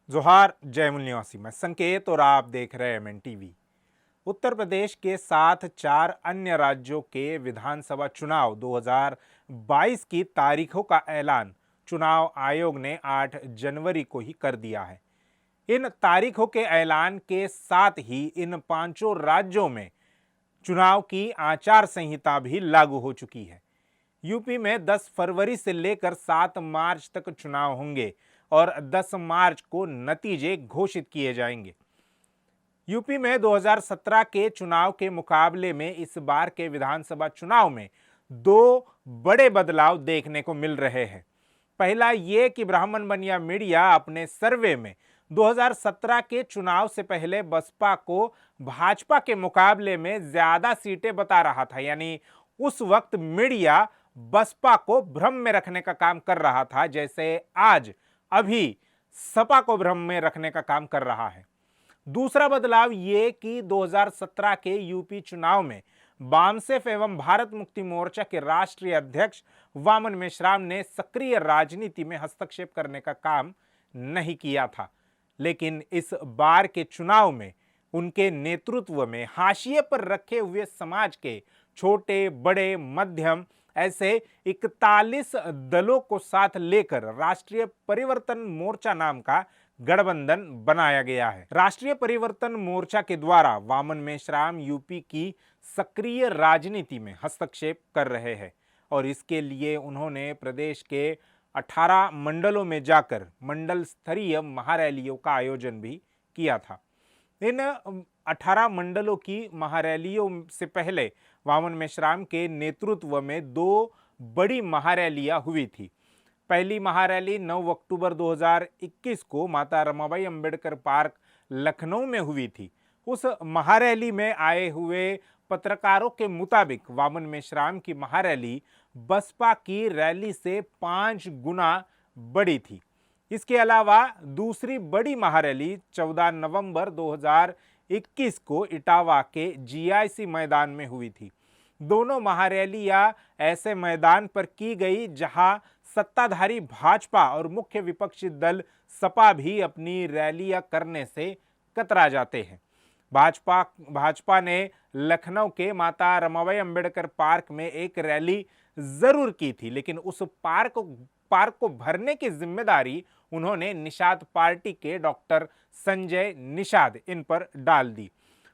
जोहार जयमुल निवासी मैं संकेत और आप देख रहे हैं एमएन टीवी। उत्तर प्रदेश के साथ 4 अन्य राज्यों के विधानसभा चुनाव 2022 की तारीखों का ऐलान चुनाव आयोग ने 8 जनवरी को ही कर दिया है। इन तारीखों के ऐलान के साथ ही इन पांचों राज्यों में चुनाव की आचार संहिता भी लागू हो चुकी है। यूपी में 10 फरवरी से लेकर 7 मार्च तक चुनाव होंगे और 10 मार्च को नतीजे घोषित किए जाएंगे। यूपी में 2017 के चुनाव के मुकाबले में इस बार के विधानसभा चुनाव में 2 बड़े बदलाव देखने को मिल रहे हैं। पहला ये कि ब्राह्मण बनिया मीडिया अपने सर्वे में 2017 के चुनाव से पहले बसपा को भाजपा के मुकाबले में ज्यादा सीटें बता रहा था, यानी उस वक्त मीडिया बसपा को भ्रम में रखने का काम कर रहा था, जैसे आज अभी सपा को भ्रम में रखने का काम कर रहा है। दूसरा बदलाव ये कि 2017 के यूपी चुनाव में बामसेफ एवं भारत मुक्ति मोर्चा के राष्ट्रीय अध्यक्ष वामन मेश्राम ने सक्रिय राजनीति में हस्तक्षेप करने का काम नहीं किया था, लेकिन इस बार के चुनाव में उनके नेतृत्व में हाशिए पर रखे हुए समाज के छोटे बड़े मध्यम ऐसे 41 दलों को साथ लेकर राष्ट्रीय परिवर्तन मोर्चा नाम का गठबंधन बनाया गया है। राष्ट्रीय परिवर्तन मोर्चा के द्वारा वामन मेश्राम यूपी की सक्रिय राजनीति में हस्तक्षेप कर रहे हैं और इसके लिए उन्होंने प्रदेश के 18 मंडलों में जाकर मंडल स्तरीय महारैलियों का आयोजन भी किया था। इन 18 मंडलों की महारैलियों से पहले वामन मेश्राम के नेतृत्व में 2 बड़ी महारैलियां हुई थी। पहली महारैली 9 अक्टूबर 2021 को माता रमाबाई अंबेडकर पार्क लखनऊ में हुई थी। उस महारैली में आए हुए पत्रकारों के मुताबिक वामन मेश्राम की महारैली बसपा की रैली से 5 गुना बड़ी थी। इसके अलावा दूसरी बड़ी महारैली 14 नवंबर 2021 को इटावा के जीआईसी मैदान में हुई थी। दोनों महारैलियां ऐसे मैदान पर की गई जहां सत्ताधारी भाजपा और मुख्य विपक्षी दल सपा भी अपनी रैलियां करने से कतरा जाते हैं। भाजपा ने लखनऊ के माता रमाबाई अंबेडकर पार्क में एक रैली जरूर की थी, लेकिन उस पार्क को भरने की जिम्मेदारी उन्होंने निषाद पार्टी के डॉक्टर संजय निषाद इन पर डाल दी।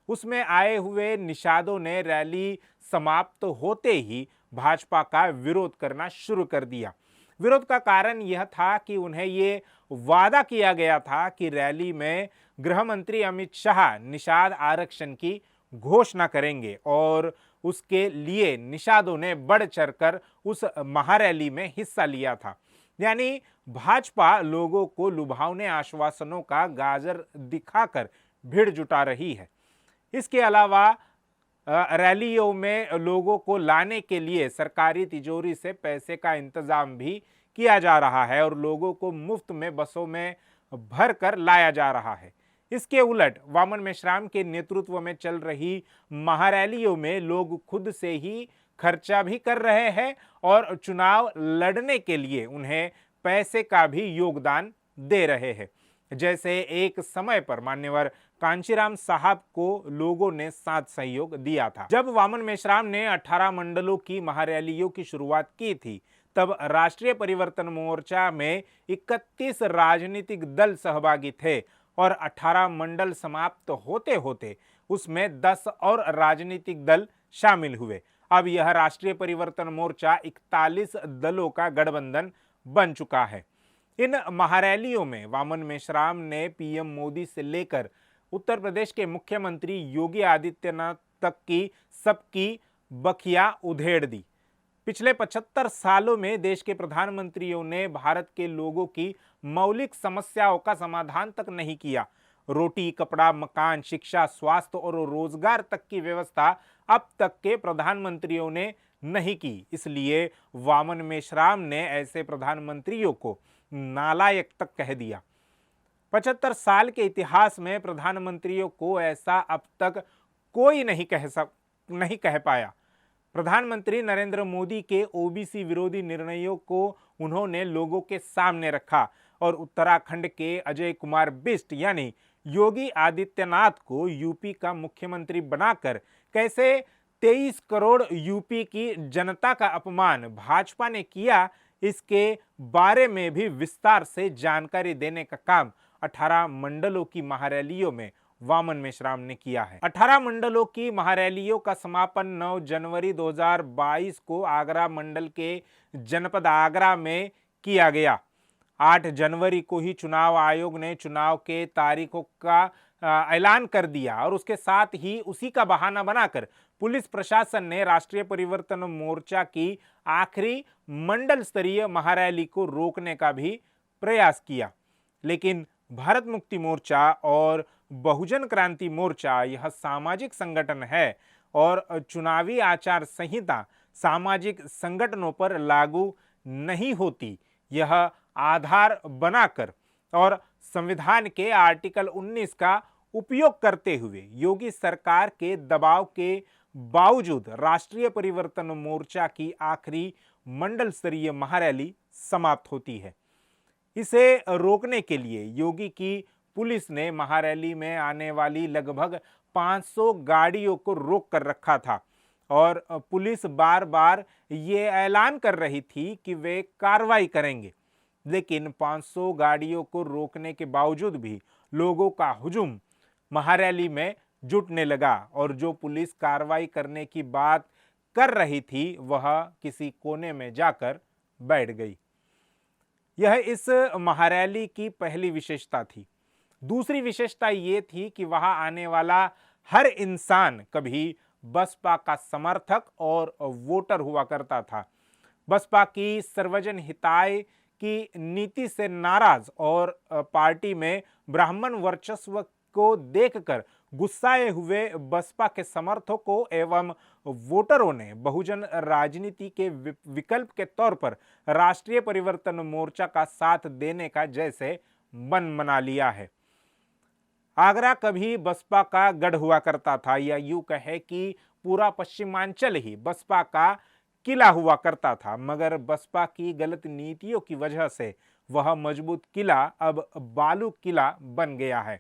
उसमें आए हुए निषादों ने रैली समाप्त होते ही भाजपा का विरोध करना शुरू कर दिया। विरोध का कारण यह था कि उन्हें ये वादा किया गया था कि रैली में गृह मंत्री अमित शाह निषाद आरक्षण की घोषणा करेंगे और उसके लिए निषादों ने बढ़ चढ़कर उस महारैली में हिस्सा लिया था। यानी भाजपा लोगों को लुभावने आश्वासनों का गाजर दिखाकर भीड़ जुटा रही है। इसके अलावा रैलियों में लोगों को लाने के लिए सरकारी तिजोरी से पैसे का इंतजाम भी किया जा रहा है और लोगों को मुफ्त में बसों में भर कर लाया जा रहा है। इसके उलट वामन मेश्राम के नेतृत्व में चल रही महारैलियों में लोग खुद से ही खर्चा भी कर रहे हैं और चुनाव लड़ने के लिए उन्हें पैसे का भी योगदान दे रहे हैं। जैसे एक समय पर मान्यवर कांशीराम साहब को लोगों ने साथ सहयोग दिया था। जब वामन मेश्राम ने 18 मंडलों की महारैलियों की शुरुआत की थी, तब राष्ट्रीय परिवर्तन मोर्चा में 31 राजनीतिक दल सहभागी थे और 18 मंडल समाप्त होते होते उसमें 10 और राजनीतिक दल शामिल हुए। अब यह राष्ट्रीय परिवर्तन मोर्चा 41 दलों का गठबंधन बन चुका है। इन महारैलियों में वामन मेश्राम ने पीएम मोदी से लेकर उत्तर प्रदेश के मुख्यमंत्री योगी आदित्यनाथ तक की सबकी बखिया उधेड़ दी। पिछले 75 सालों में देश के प्रधानमंत्रियों ने भारत के लोगों की मौलिक समस्याओं का समाधान तक नहीं किया। रोटी, कपड़ा, मकान, शिक्षा, स्वास्थ्य और रोजगार तक की व्यवस्था अब तक के प्रधानमंत्रियों ने नहीं की। इसलिए वामन मेश्राम ने ऐसे प्रधानमंत्रियों को नालायक तक कह दिया। 75 साल के इतिहास में प्रधानमंत्रियों को ऐसा अब तक कोई नहीं कह पाया। प्रधानमंत्री नरेंद्र मोदी के ओबीसी विरोधी निर्णयों को उन्होंने लोगों के सामने रखा और उत्तराखंड के अजय कुमार बिष्ट यानी योगी आदित्यनाथ को यूपी का मुख्यमंत्री बनाकर कैसे 23 करोड़ यूपी की जनता का अपमान भाजपा ने किया, इसके बारे में भी विस्तार से जानकारी देने का काम 18 मंडलों की महारैलियों में वामन मेश्राम ने किया है। 18 मंडलों की महारैलियों का समापन 9 जनवरी 2022 को आगरा मंडल के जनपद आगरा में किया गया। 8 जनवरी को ही चुनाव आयोग ने चुनाव के तारीखों का ऐलान कर दिया और उसके साथ ही उसी का बहाना बनाकर पुलिस प्रशासन ने राष्ट्रीय परिवर्तन मोर्चा की आखिरी मंडल स्तरीय महारैली को रोकने का भी प्रयास किया। लेकिन भारत मुक्ति मोर्चा और बहुजन क्रांति मोर्चा यह सामाजिक संगठन है और चुनावी आचार संहिता सामाजिक संगठनों पर लागू नहीं होती, यह आधार बनाकर और संविधान के आर्टिकल 19 का उपयोग करते हुए योगी सरकार के दबाव के बावजूद राष्ट्रीय परिवर्तन मोर्चा की आखिरी मंडल स्तरीय महारैली समाप्त होती है। इसे रोकने के लिए योगी की पुलिस ने महारैली में आने वाली लगभग 500 गाड़ियों को रोक कर रखा था और पुलिस बार बार ये ऐलान कर रही थी कि वे कार्रवाई करेंगे, लेकिन 500 गाड़ियों को रोकने के बावजूद भी लोगों का हुजूम महारैली में जुटने लगा और जो पुलिस कार्रवाई करने की बात कर रही थी वह किसी कोने में जाकर बैठ गई। यह इस महारैली की पहली विशेषता थी। दूसरी विशेषता ये थी कि वहां आने वाला हर इंसान कभी बसपा का समर्थक और वोटर हुआ करता था। बसपा की सर्वजन हिताय की नीति से नाराज और पार्टी में ब्राह्मण वर्चस्व को देखकर गुस्साए हुए बसपा के समर्थकों एवं वोटरों ने बहुजन राजनीति के विकल्प के तौर पर राष्ट्रीय परिवर्तन मोर्चा का साथ देने का जैसे मन बना लिया है। आगरा कभी बसपा का गढ़ हुआ करता था, या यूं कहे कि पूरा पश्चिमांचल ही बसपा का किला हुआ करता था, मगर बसपा की गलत नीतियों की वजह से वह मजबूत किला अब बालू किला बन गया है।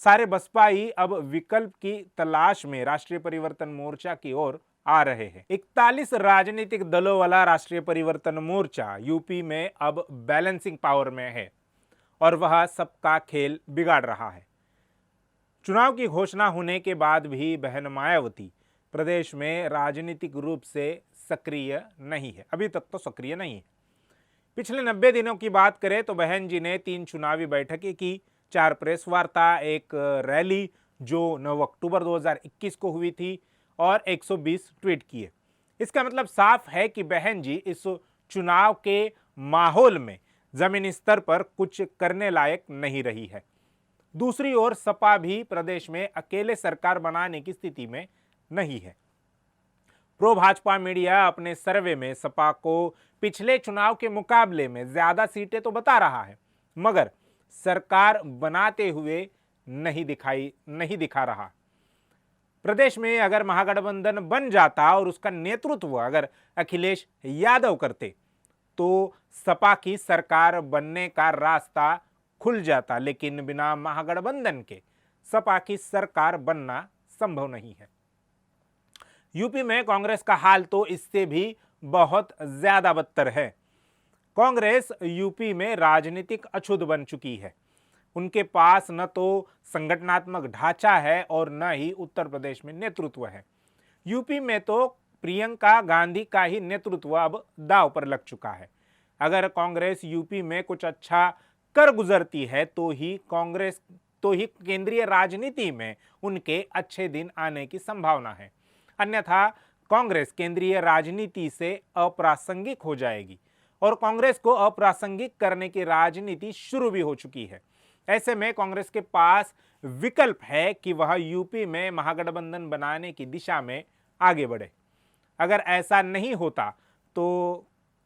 सारे बसपाई अब विकल्प की तलाश में राष्ट्रीय परिवर्तन मोर्चा की ओर आ रहे हैं। 41 राजनीतिक दलों वाला राष्ट्रीय परिवर्तन मोर्चा यूपी में अब बैलेंसिंग पावर में है और वह सबका खेल बिगाड़ रहा है। चुनाव की घोषणा होने के बाद भी बहन मायावती प्रदेश में राजनीतिक रूप से सक्रिय नहीं है, अभी तक तो सक्रिय नहीं है। पिछले 90 दिनों की बात करें तो बहन जी ने 3 चुनावी बैठकें की, 4 प्रेस वार्ता, एक रैली जो 9 अक्टूबर 2021 को हुई थी और 120 ट्वीट किए। इसका मतलब साफ है कि बहन जी इस चुनाव के माहौल में जमीनी स्तर पर कुछ करने लायक नहीं रही है। दूसरी ओर सपा भी प्रदेश में अकेले सरकार बनाने की स्थिति में नहीं है। प्रो भाजपा मीडिया अपने सर्वे में सपा को पिछले चुनाव के मुकाबले में ज्यादा सीटें तो बता रहा है, मगर सरकार बनाते हुए नहीं दिखा रहा। प्रदेश में अगर महागठबंधन बन जाता और उसका नेतृत्व अगर अखिलेश यादव करते तो सपा की सरकार बनने का रास्ता खुल जाता, लेकिन बिना महागठबंधन के सपा की सरकार बनना संभव नहीं है। यूपी में कांग्रेस का हाल तो इससे भी बहुत ज्यादा बदतर है। कांग्रेस यूपी में राजनीतिक अछूत बन चुकी है। उनके पास न तो संगठनात्मक ढांचा है और न ही उत्तर प्रदेश में नेतृत्व है। यूपी में तो प्रियंका गांधी का ही नेतृत्व अब दांव पर लग चुका है। अगर कांग्रेस यूपी में कुछ अच्छा कर गुजरती है तो ही केंद्रीय राजनीति में उनके अच्छे दिन आने की संभावना है, अन्यथा कांग्रेस केंद्रीय राजनीति से अप्रासंगिक हो जाएगी और कांग्रेस को अप्रासंगिक करने की राजनीति शुरू भी हो चुकी है। ऐसे में कांग्रेस के पास विकल्प है कि वह यूपी में महागठबंधन बनाने की दिशा में आगे बढ़े। अगर ऐसा नहीं होता तो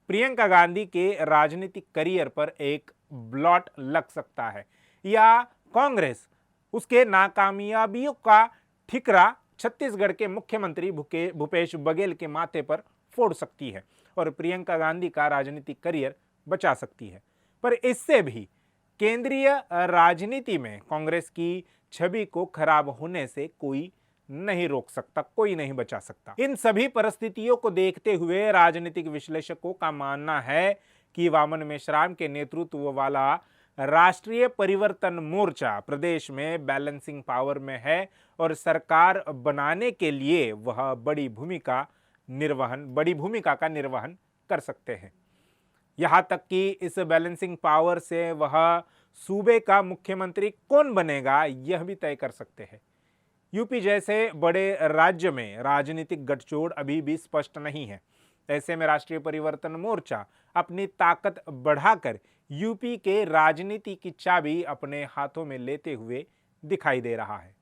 प्रियंका गांधी के राजनीतिक करियर पर एक ब्लॉट लग सकता है, या कांग्रेस उसके नाकामयाबियों का ठिकरा छत्तीसगढ़ के मुख्यमंत्री भूपेश बघेल के माथे पर फोड़ सकती है और प्रियंका गांधी का राजनीतिक करियर बचा सकती है। पर इससे भी केंद्रीय राजनीति में कांग्रेस की छवि को खराब होने से कोई नहीं रोक सकता, कोई नहीं बचा सकता। इन सभी परिस्थितियों को देखते हुए राजनीतिक विश्लेषकों का मानना है कि वामन मेश्राम के नेतृत्व वाला राष्ट्रीय परिवर्तन मोर्चा प्रदेश में बैलेंसिंग पावर में है और सरकार बनाने के लिए वह बड़ी भूमिका का निर्वहन कर सकते हैं। यहां तक कि इस बैलेंसिंग पावर से वह सूबे का मुख्यमंत्री कौन बनेगा यह भी तय कर सकते हैं। यूपी जैसे बड़े राज्य में राजनीतिक गठजोड़ अभी भी स्पष्ट नहीं है। ऐसे में राष्ट्रीय परिवर्तन मोर्चा अपनी ताकत बढ़ाकर यूपी के राजनीति की चाबी अपने हाथों में लेते हुए दिखाई दे रहा है।